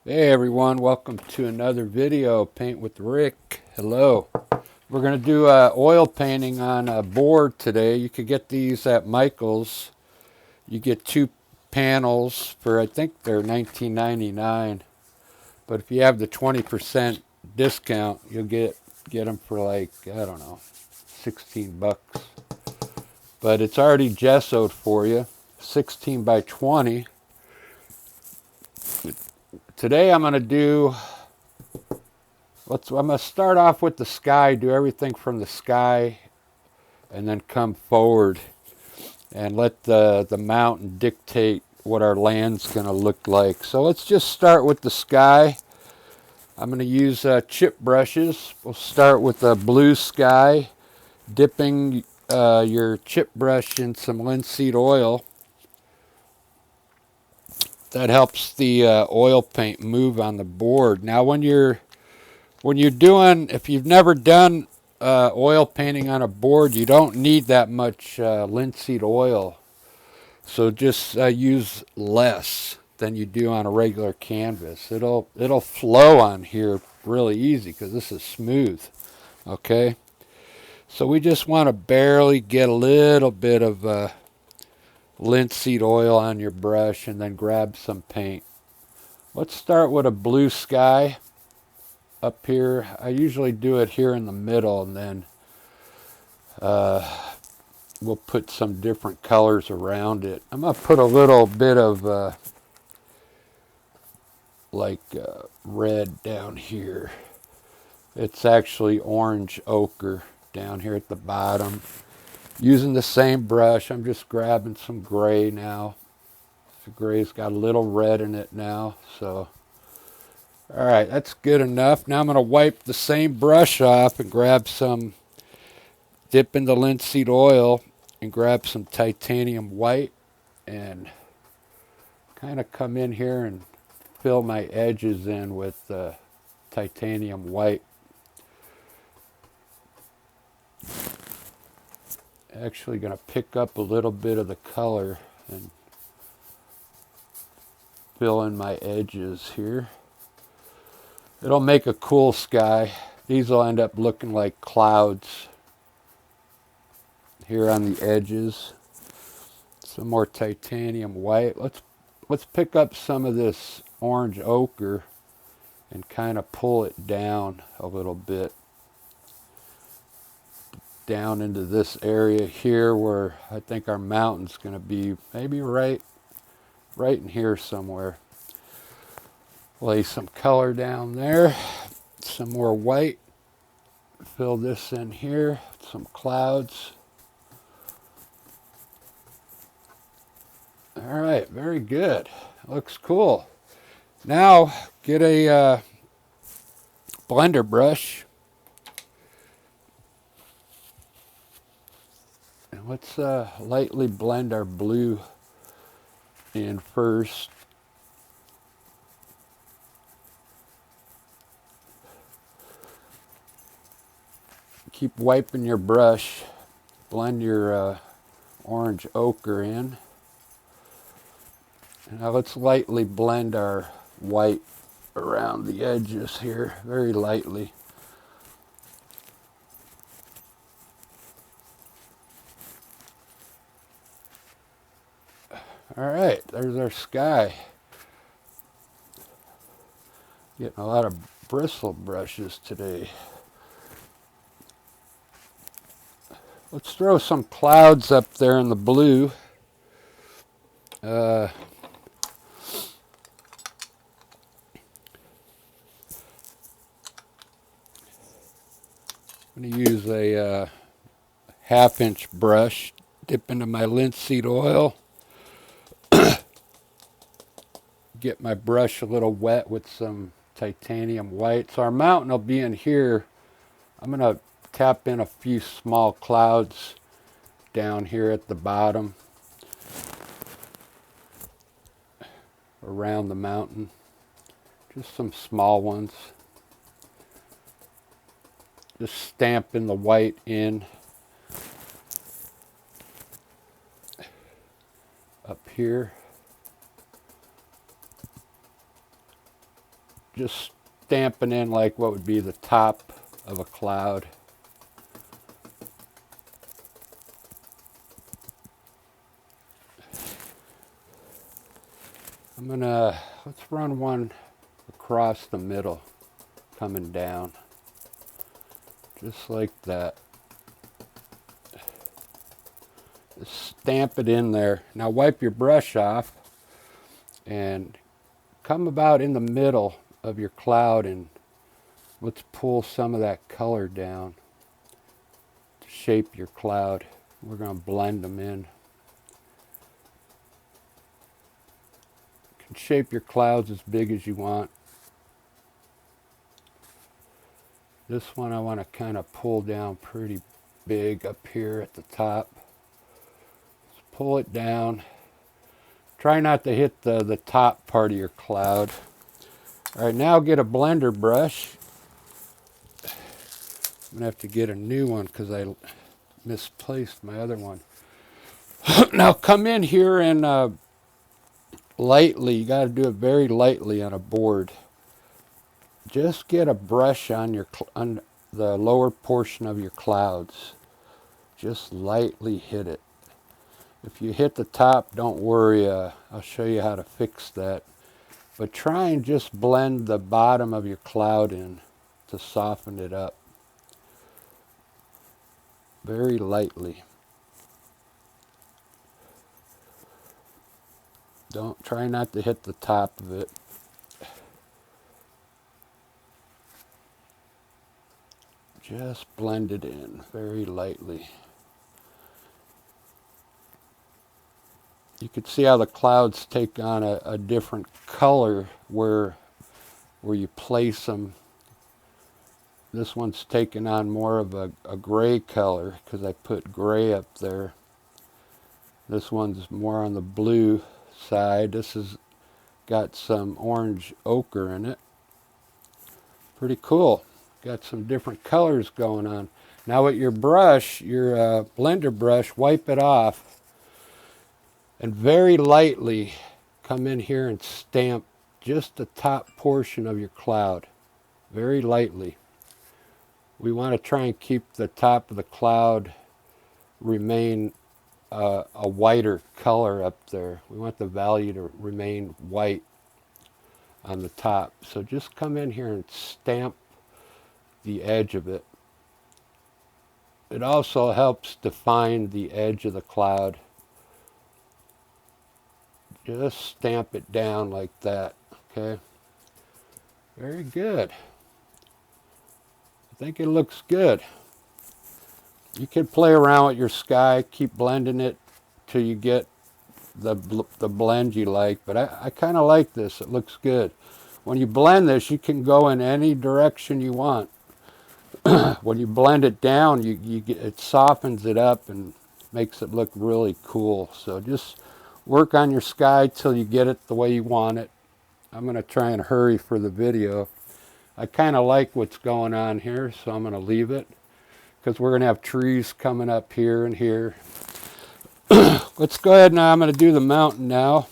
Hey everyone, welcome to another video, Paint with Rick. Hello. We're going to do oil painting on a board today. You could get these at Michael's. You get two panels for, I think they're $19.99. But if you have the 20% discount, you'll get them for like, I don't know, 16 bucks. But it's already gessoed for you, 16 by 20. Today I'm going to do I'm going to start off with the sky, do everything from the sky, and then come forward and let the mountain dictate what our land's going to look like. So let's just start with the sky. I'm going to use chip brushes. We'll start with a blue sky, dipping your chip brush in some linseed oil. That helps the oil paint move on the board. Now when you're doing, if you've never done oil painting on a board, you don't need that much linseed oil. So just use less than you do on a regular canvas. It'll flow on here really easy because this is smooth. Okay, so we just want to barely get a little bit of linseed oil on your brush and then grab some paint. Let's start with a blue sky up here. I usually do it here in the middle, and then we'll put some different colors around it. I'm going to put a little bit of red down here. It's actually orange ochre down here at the bottom. Using the same brush, I'm just grabbing some gray now. The gray's got a little red in it now, so all right, that's good enough. Now I'm going to wipe the same brush off and grab some, dip in the linseed oil and grab some titanium white and kind of come in here and fill my edges in with titanium white. Actually going to pick up a little bit of the color and fill in my edges here. It'll make a cool sky. These will end up looking like clouds here on the edges. Some more titanium white. Let's pick up some of this orange ochre and kind of pull it down a little bit. Down into this area here where I think our mountain's going to be, maybe right in here somewhere. Lay some color down there, some more white, fill this in here, some clouds. All right, very good. Looks cool. Now get a blender brush and let's lightly blend our blue in first. Keep wiping your brush, blend your orange ochre in. And now let's lightly blend our white around the edges here, very lightly. All right, there's our sky. Getting a lot of bristle brushes today. Let's throw some clouds up there in the blue. I'm going to use a half-inch brush, dip into my linseed oil, get my brush a little wet with some titanium white. So our mountain will be in here. I'm going to tap in a few small clouds down here at the bottom around the mountain. Just some small ones. Just stamping the white in up here. just stamping in like what would be the top of a cloud. Let's run one across the middle, coming down, just like that. Just stamp it in there. Now wipe your brush off and come about in the middle of your cloud, and let's pull some of that color down to shape your cloud. We're going to blend them in. You can shape your clouds as big as you want. This one I want to kind of pull down pretty big up here at the top. Just pull it down. Try not to hit the top part of your cloud. All right, now get a blender brush. I'm gonna have to get a new one because I misplaced my other one. Now come in here and lightly, you got to do it very lightly on a board. Just get a brush on the lower portion of your clouds. Just lightly hit it. If you hit the top, don't worry, I'll show you how to fix that. But try and just blend the bottom of your cloud in to soften it up. Very lightly. Try not to hit the top of it. Just blend it in very lightly. You can see how the clouds take on a different color where you place them. This one's taking on more of a gray color because I put gray up there. This one's more on the blue side. This has got some orange ochre in it. Pretty cool. Got some different colors going on. Now with your brush, your blender brush, wipe it off and very lightly come in here and stamp just the top portion of your cloud. Very lightly. We want to try and keep the top of the cloud remain a whiter color up there. We want the value to remain white on the top. So just come in here and stamp the edge of it. It also helps define the edge of the cloud. Just stamp it down like that, okay? Very good. I think it looks good. You can play around with your sky, keep blending it till you get the blend you like, but I kind of like this. It looks good. When you blend this, you can go in any direction you want. When you blend it down, it softens it up and makes it look really cool. So just work on your sky till you get it the way you want it. I'm going to try and hurry for the video. I kind of like what's going on here, so I'm going to leave it because we're going to have trees coming up here and here. Let's go ahead now. I'm going to do the mountain now.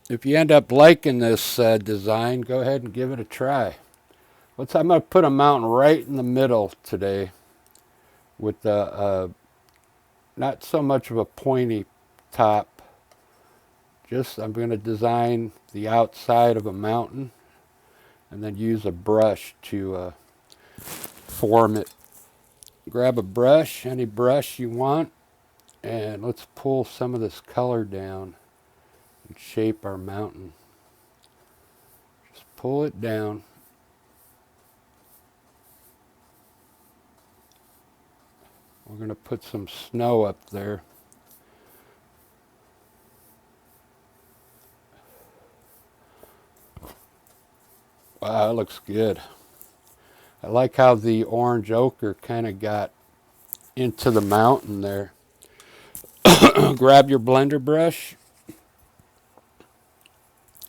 If you end up liking this design, go ahead and give it a try. I'm going to put a mountain right in the middle today with not so much of a pointy top. I'm going to design the outside of a mountain and then use a brush to form it. Grab a brush, any brush you want, and let's pull some of this color down and shape our mountain. Just pull it down. We're going to put some snow up there. Wow, that looks good. I like how the orange ochre kind of got into the mountain there. Grab your blender brush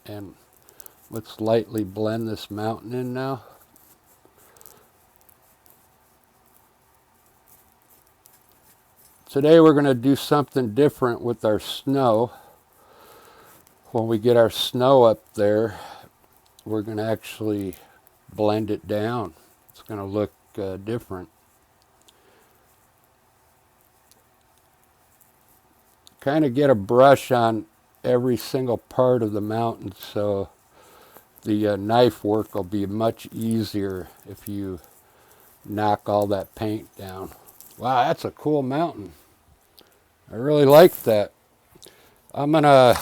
and let's lightly blend this mountain in now. Today we're going to do something different with our snow. when we get our snow up there, we're going to actually blend it down. It's going to look different. Kind of get a brush on every single part of the mountain, so the knife work will be much easier if you knock all that paint down. Wow, that's a cool mountain. I really like that. I'm going to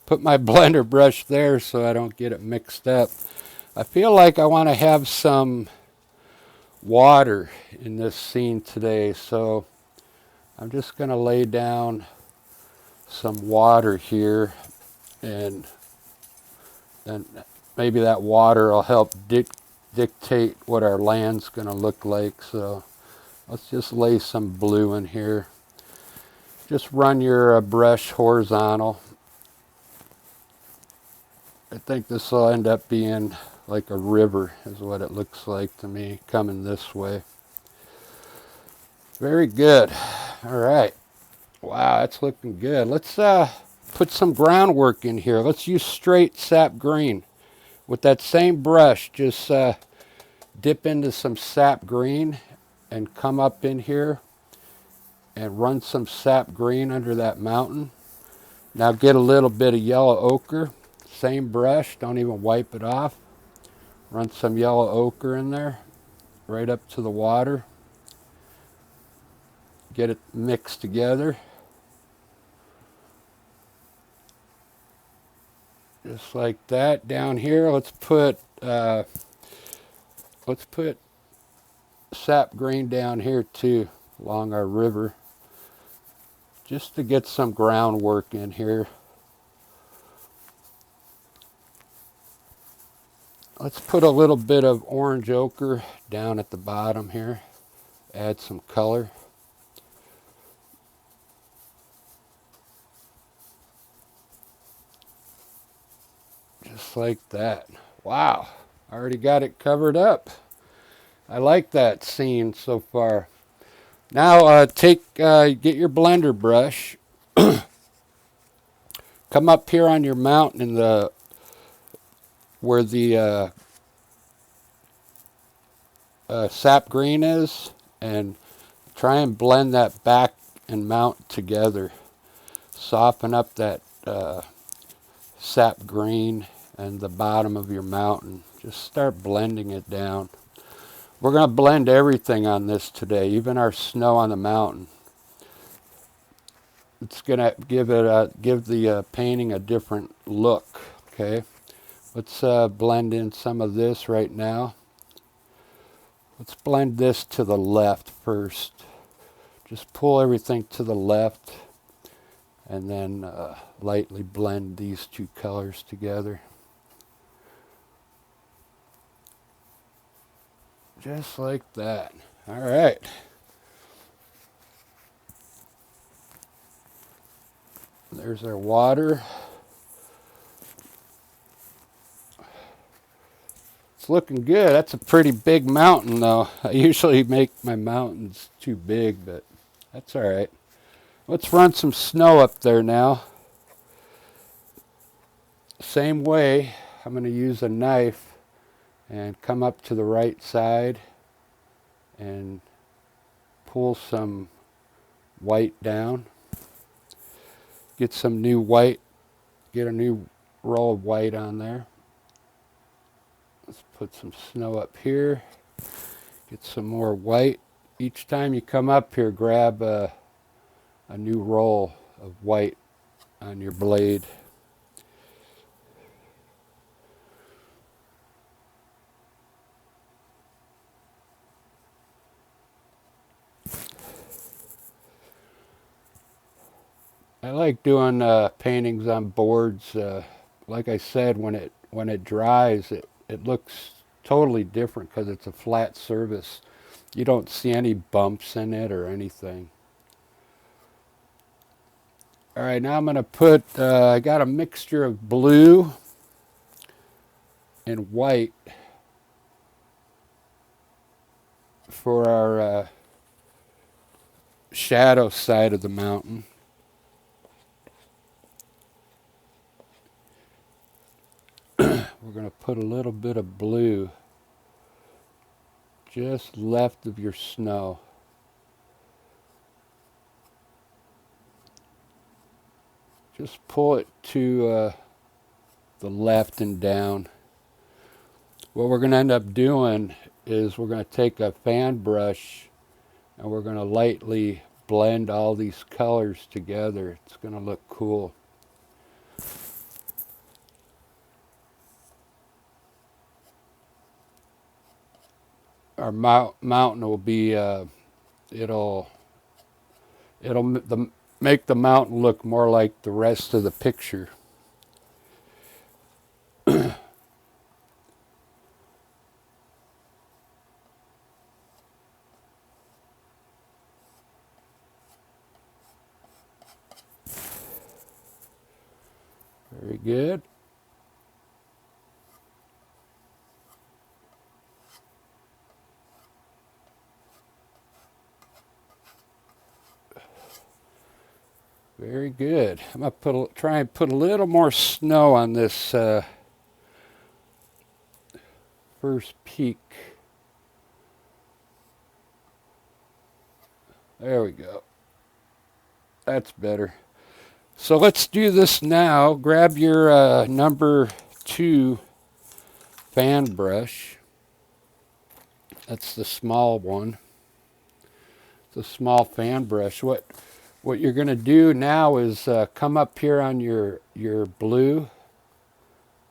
put my blender brush there so I don't get it mixed up. I feel like I want to have some water in this scene today, so I'm just going to lay down some water here, and then maybe that water will help dictate what our land's going to look like. So let's just lay some blue in here. Just run your brush horizontal. I think this will end up being like a river is what it looks like to me, coming this way. Very good. All right. Wow, that's looking good. Let's put some groundwork in here. Let's use straight sap green. With that same brush, just dip into some sap green and come up in here and run some sap green under that mountain. Now get a little bit of yellow ochre. Same brush, don't even wipe it off. Run some yellow ochre in there, right up to the water. Get it mixed together. Just like that. Down here, let's put sap green down here too, along our river, just to get some groundwork in here. Let's put a little bit of orange ochre down at the bottom here. Add some color. Just like that. Wow, I already got it covered up. I like that scene so far. Now get your blender brush. Come up here on your mountain in the where the sap green is, and try and blend that back and mount together. Soften up that sap green and the bottom of your mountain. Just start blending it down. We're going to blend everything on this today, even our snow on the mountain. It's going to give the painting a different look. Okay, let's blend in some of this right now. Let's blend this to the left first. Just pull everything to the left, and then lightly blend these two colors together. Just like that. All right. There's our water. It's looking good. That's a pretty big mountain, though. I usually make my mountains too big, but that's all right. Let's run some snow up there now. Same way, I'm going to use a knife and come up to the right side and pull some white down. Get some new white, get a new roll of white on there. Let's put some snow up here. Get some more white. Each time you come up here, grab a new roll of white on your blade. I like doing paintings on boards. Like I said, when it dries, it looks totally different because it's a flat surface. You don't see any bumps in it or anything. All right, now I'm going to put, I got a mixture of blue and white for our shadow side of the mountain. we're going to put a little bit of blue just left of your snow. Just pull it to the left and down. What we're going to end up doing is we're going to take a fan brush and we're going to lightly blend all these colors together. It's going to look cool. Our mountain will be, it'll make the mountain look more like the rest of the picture. Very good. Very good. I'm going to try and put a little more snow on this first peak. There we go. That's better. So let's do this now. Grab your number 2 fan brush. That's the small one. It's a small fan brush. What you're going to do now is come up here on your blue,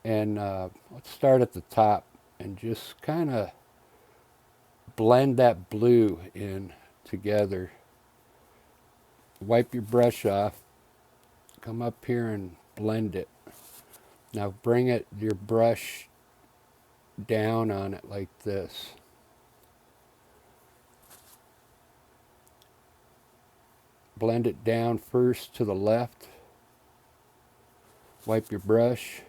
and let's start at the top and just kind of blend that blue in together. Wipe your brush off. Come up here and blend it. Now bring your brush down on it like this. Blend it down first to the left. Wipe your brush.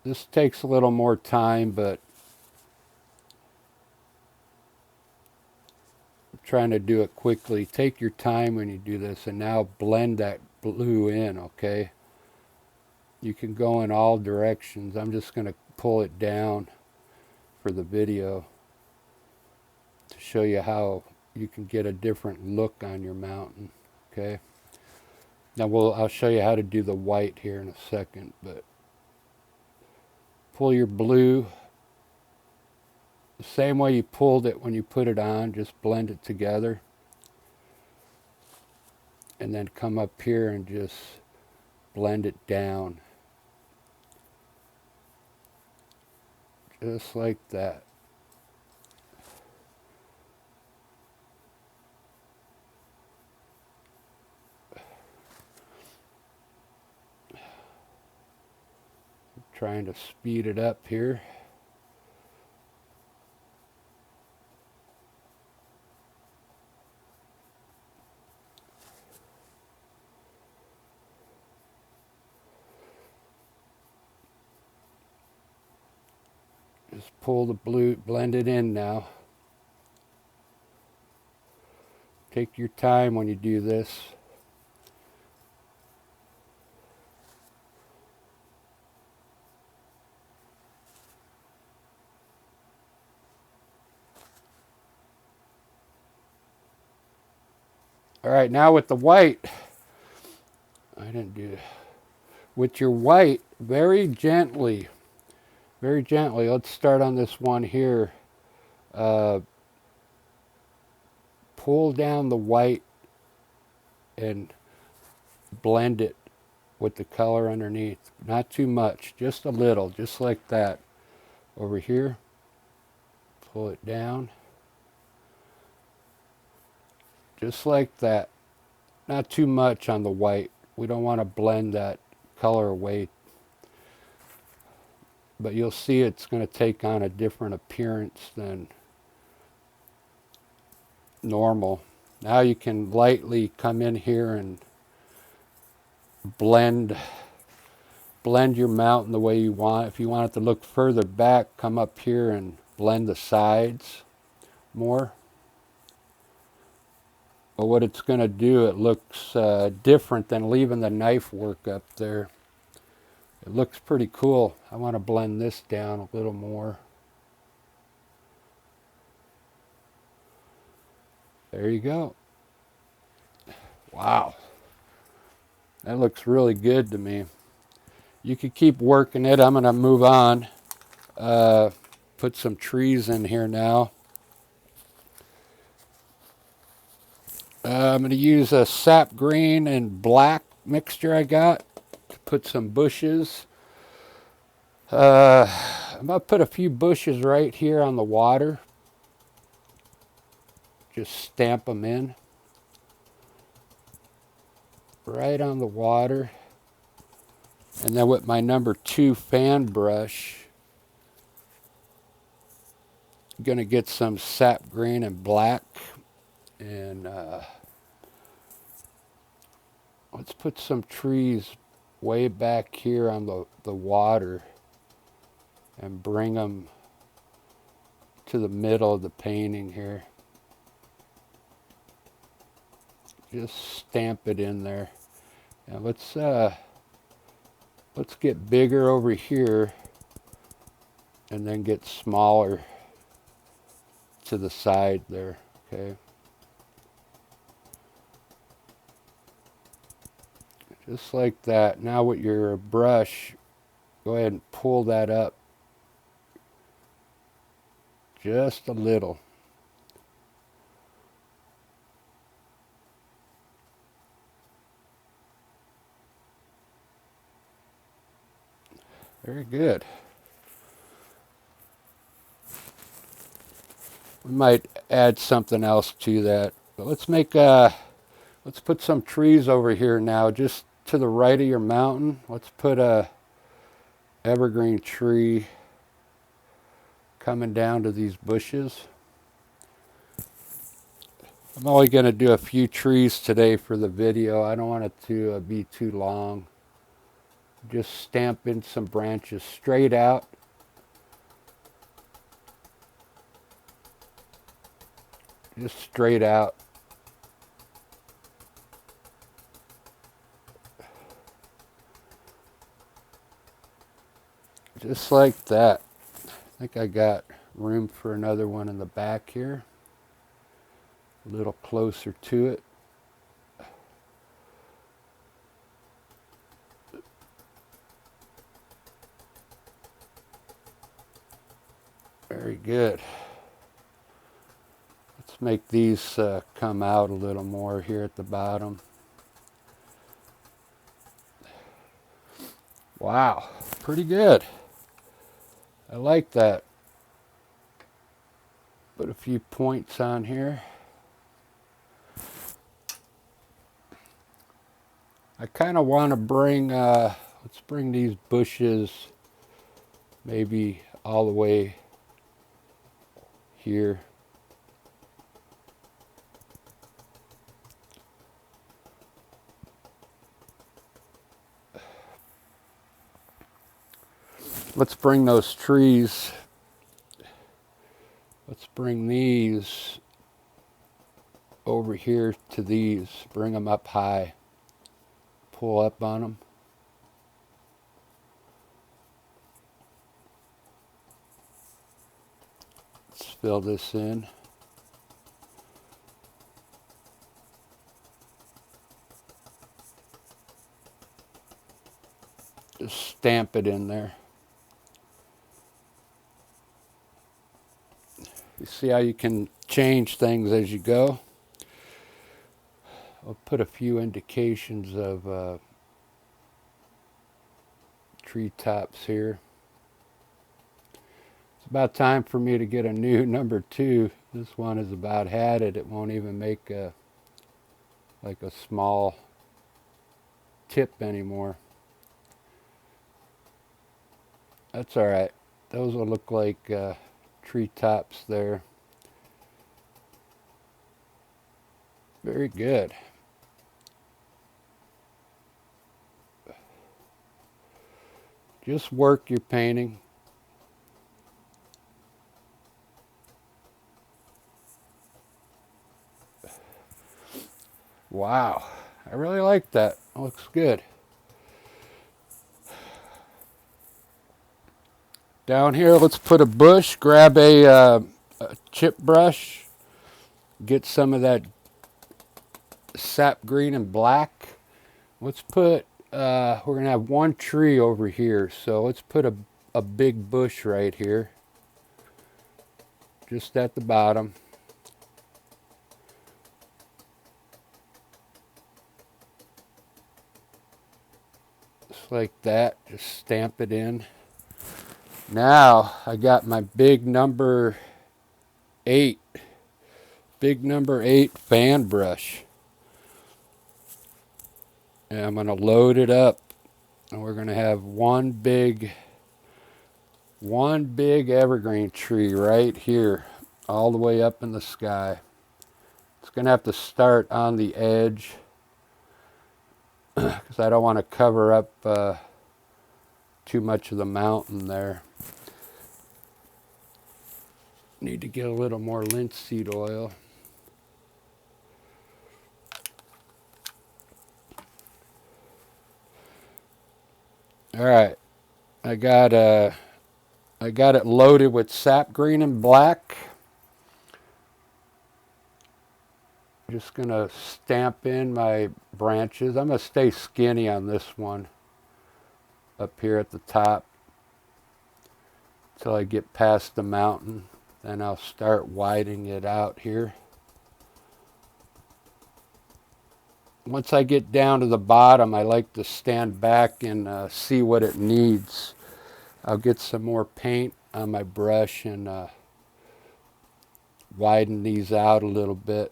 This takes a little more time, but I'm trying to do it quickly. Take your time when you do this, and now blend that blue in, okay? You can go in all directions. I'm just going to pull it down for the video to show you how you can get a different look on your mountain, okay? Now I'll show you how to do the white here in a second, but pull your blue the same way you pulled it when you put it on. Just blend it together, and then come up here and just blend it down, just like that. Trying to speed it up here. Just pull the blue, blend it in now. Take your time when you do this. All right, now with the white, with your white, very gently, let's start on this one here. Pull down the white and blend it with the color underneath. Not too much, just a little, just like that. Over here, pull it down. Just like that. Not too much on the white. We don't want to blend that color away. But you'll see it's going to take on a different appearance than normal. Now you can lightly come in here and blend your mountain the way you want. If you want it to look further back, come up here and blend the sides more. But what it's going to do, it looks different than leaving the knife work up there. It looks pretty cool. I want to blend this down a little more. There you go. Wow. That looks really good to me. You could keep working it. I'm going to move on. Put some trees in here now. I'm going to use a sap green and black mixture I got to put some bushes. I'm going to put a few bushes right here on the water. Just stamp them in. Right on the water. And then with my number 2 fan brush, I'm going to get some sap green and black. And let's put some trees way back here on the water and bring them to the middle of the painting here. Just stamp it in there. And let's get bigger over here and then get smaller to the side there, okay? Just like that. Now with your brush, go ahead and pull that up just a little. Very good. We might add something else to that. But let's put some trees over here now, just to the right of your mountain. Let's put a evergreen tree coming down to these bushes. I'm only going to do a few trees today for the video. I don't want it to be too long. Just stamp in some branches straight out. Just straight out. Just like that. I think I got room for another one in the back here. A little closer to it. Very good. Let's make these come out a little more here at the bottom. Wow, pretty good. I like that. Put a few points on here. I kind of want to bring, let's bring these bushes maybe all the way here. Let's bring those trees, let's bring these over here to these, bring them up high, pull up on them. Let's fill this in. Just stamp it in there. You see how you can change things as you go? I'll put a few indications of tree tops here. It's about time for me to get a new number 2. This one is about had it. It won't even make like a small tip anymore. That's all right. Those will look like tree tops there. Very good. Just work your painting. Wow, I really like that. It looks good. Down here, let's put a bush. Grab a chip brush. Get some of that sap green and black. Let's put, we're going to have one tree over here. So let's put a big bush right here. Just at the bottom. Just like that. Just stamp it in. Now I got my big number 8. Big number 8 fan brush. And I'm going to load it up. And we're going to have one big evergreen tree right here, all the way up in the sky. It's going to have to start on the edge because I don't want to cover up too much of the mountain there. Need to get a little more linseed oil. All right, I got it loaded with sap green and black. Just gonna stamp in my branches. I'm gonna stay skinny on this one up here at the top until I get past the mountain. Then I'll start widening it out here. Once I get down to the bottom, I like to stand back and see what it needs. I'll get some more paint on my brush and widen these out a little bit.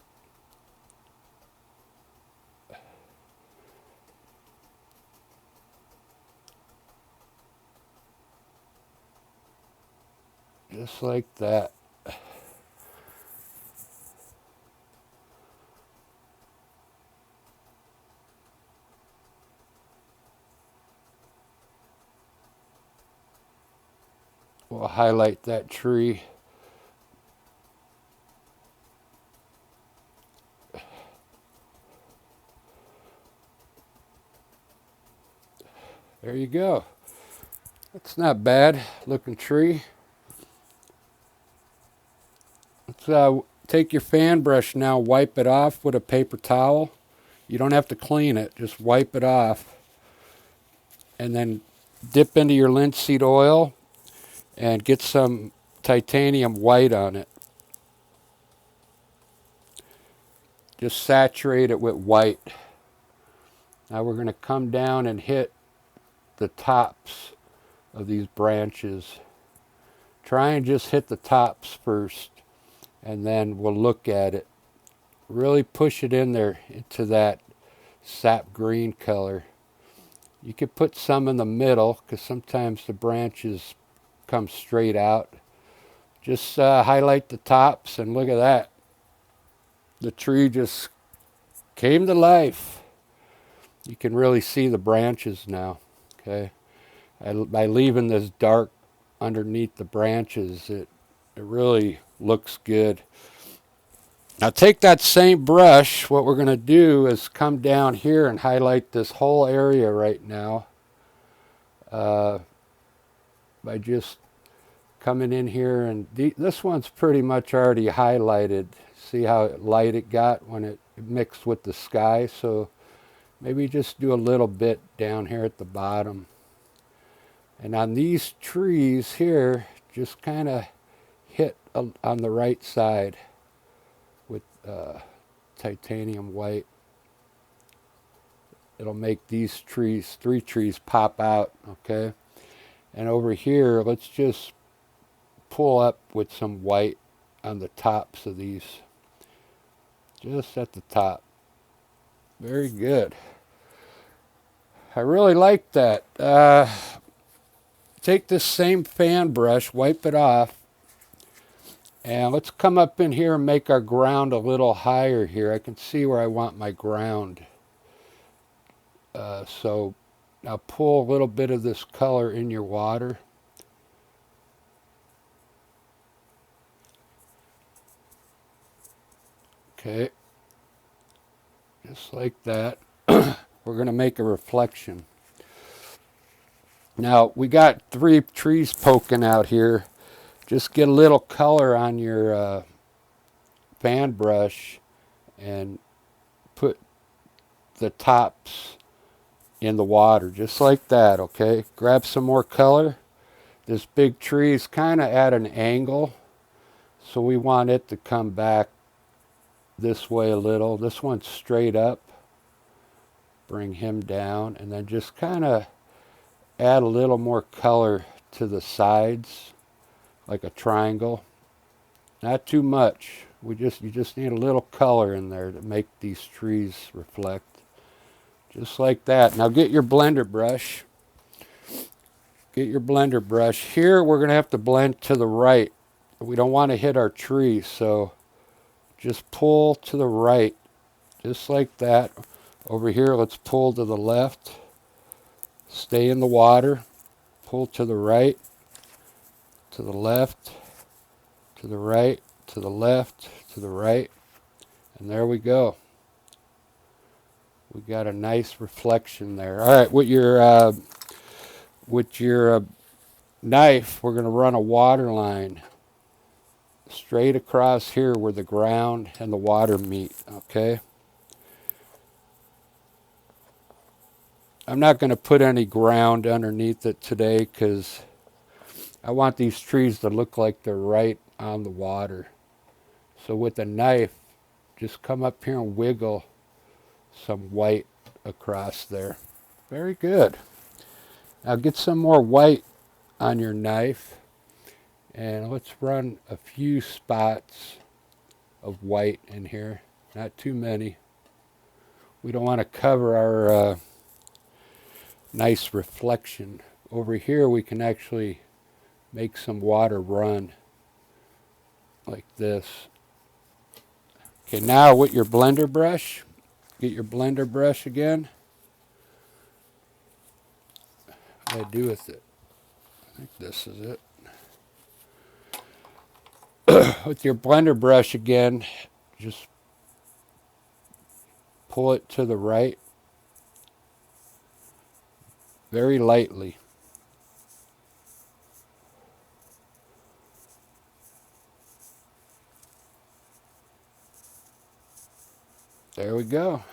Just like that. We'll highlight that tree. There you go. That's not bad looking tree. Let's take your fan brush now, wipe it off with a paper towel. You don't have to clean it, just wipe it off. And then dip into your linseed oil and get some titanium white on it. Just saturate it with white. Now we're going to come down and hit the tops of these branches. Try and just hit the tops first, and then we'll look at it. Really push it in there into that sap green color. You could put some in the middle because sometimes the branches come straight out. Just highlight the tops and look at that. The tree just came to life. You can really see the branches now. Okay, by leaving this dark underneath the branches, it really looks good. Now take that same brush. What we're going to do is come down here and highlight this whole area right now by just coming in here, and this one's pretty much already highlighted. See how light it got when it mixed with the sky? So maybe just do a little bit down here at the bottom. And on these trees here, just kind of hit on the right side with titanium white. It'll make these trees, 3 trees, pop out, okay? And over here, let's just pull up with some white on the tops of these. Just at the top. Very good. I really like that. Take this same fan brush, wipe it off, and let's come up in here and make our ground a little higher here. I can see where I want my ground. So now pull a little bit of this color in your water. Okay, just like that. We're going to make a reflection. Now we got 3 trees poking out here. Just get a little color on your fan brush and put the tops in the water, just like that, okay? Grab some more color. This big tree is kind of at an angle, so we want it to come back this way a little. This one's straight up. Bring him down, and then just kind of add a little more color to the sides, like a triangle. Not too much. You just need a little color in there to make these trees reflect. Just like that. Now get your blender brush. Get your blender brush. Here we're going to have to blend to the right. We don't want to hit our tree, so just pull to the right. Just like that. Over here, let's pull to the left. Stay in the water. Pull to the right, to the left, to the right, to the left, to the right. And there we go. We got a nice reflection there. All right, with your knife, we're going to run a water line straight across here where the ground and the water meet, okay? I'm not going to put any ground underneath it today because I want these trees to look like they're right on the water. So with the knife, just come up here and wiggle some white across there. Very good. Now get some more white on your knife, and let's run a few spots of white in here. Not too many. We don't want to cover our nice reflection. Over here we can actually make some water run like this. Okay, now with your blender brush, get your blender brush again. What do I do with it? I think this is it. With your blender brush again, just pull it to the right very lightly. There we go.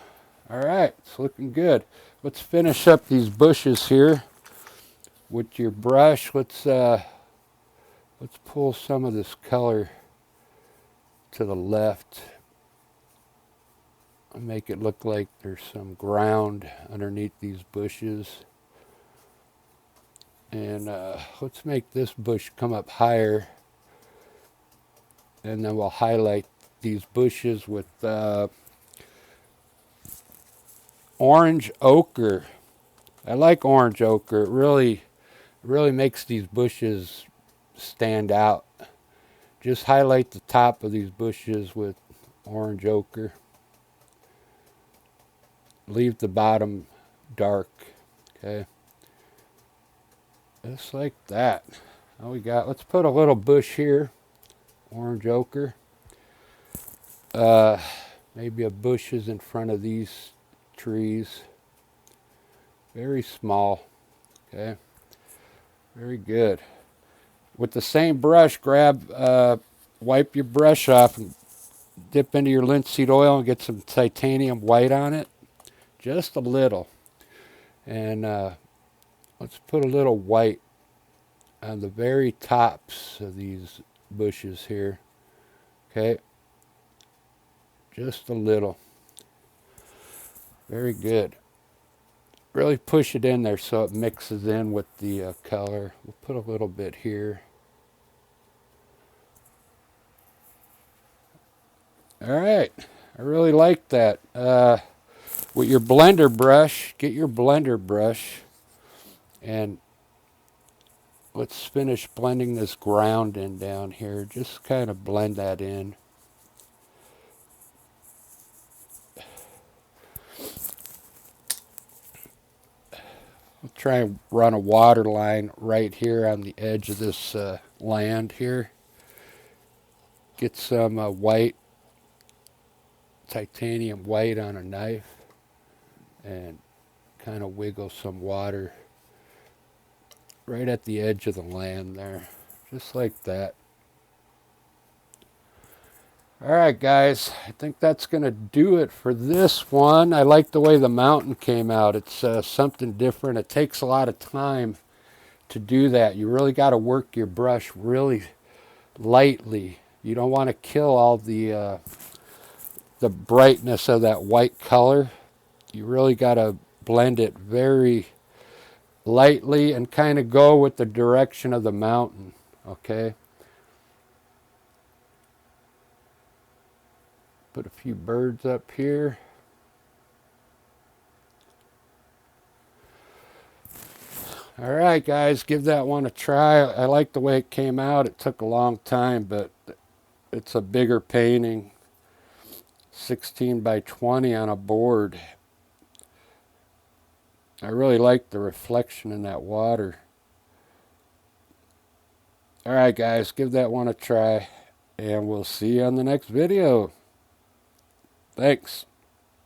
All right, it's looking good. Let's finish up these bushes here with your brush. Let's pull some of this color to the left and make it look like there's some ground underneath these bushes. And let's make this bush come up higher, and then we'll highlight these bushes with orange ochre. I like orange ochre. It really makes these bushes stand out. Just highlight the top of these bushes with orange ochre. Leave the bottom dark. Okay. Just like that. Now let's put a little bush here. Orange ochre. Maybe a bush is in front of these trees. Very small. Okay. Very good. With the same brush, wipe your brush off and dip into your linseed oil and get some titanium white on it. Just a little. And let's put a little white on the very tops of these bushes here. Okay. Just a little. Very good. Really push it in there so it mixes in with the color. We'll put a little bit here. All right. I really like that. With your blender brush, get your blender brush and let's finish blending this ground in down here. Just kind of blend that in. I'll try and run a water line right here on the edge of this land here. Get some white, titanium white on a knife and kind of wiggle some water right at the edge of the land there, just like that. All right, guys, I think that's going to do it for this one. I like the way the mountain came out. It's something different. It takes a lot of time to do that. You really got to work your brush really lightly. You don't want to kill all the brightness of that white color. You really got to blend it very lightly and kind of go with the direction of the mountain, okay? Put a few birds up here. All right, guys, give that one a try. I like the way it came out. It took a long time, but it's a bigger painting. 16 by 20 on a board. I really like the reflection in that water. All right, guys, give that one a try, and we'll see you on the next video. Thanks.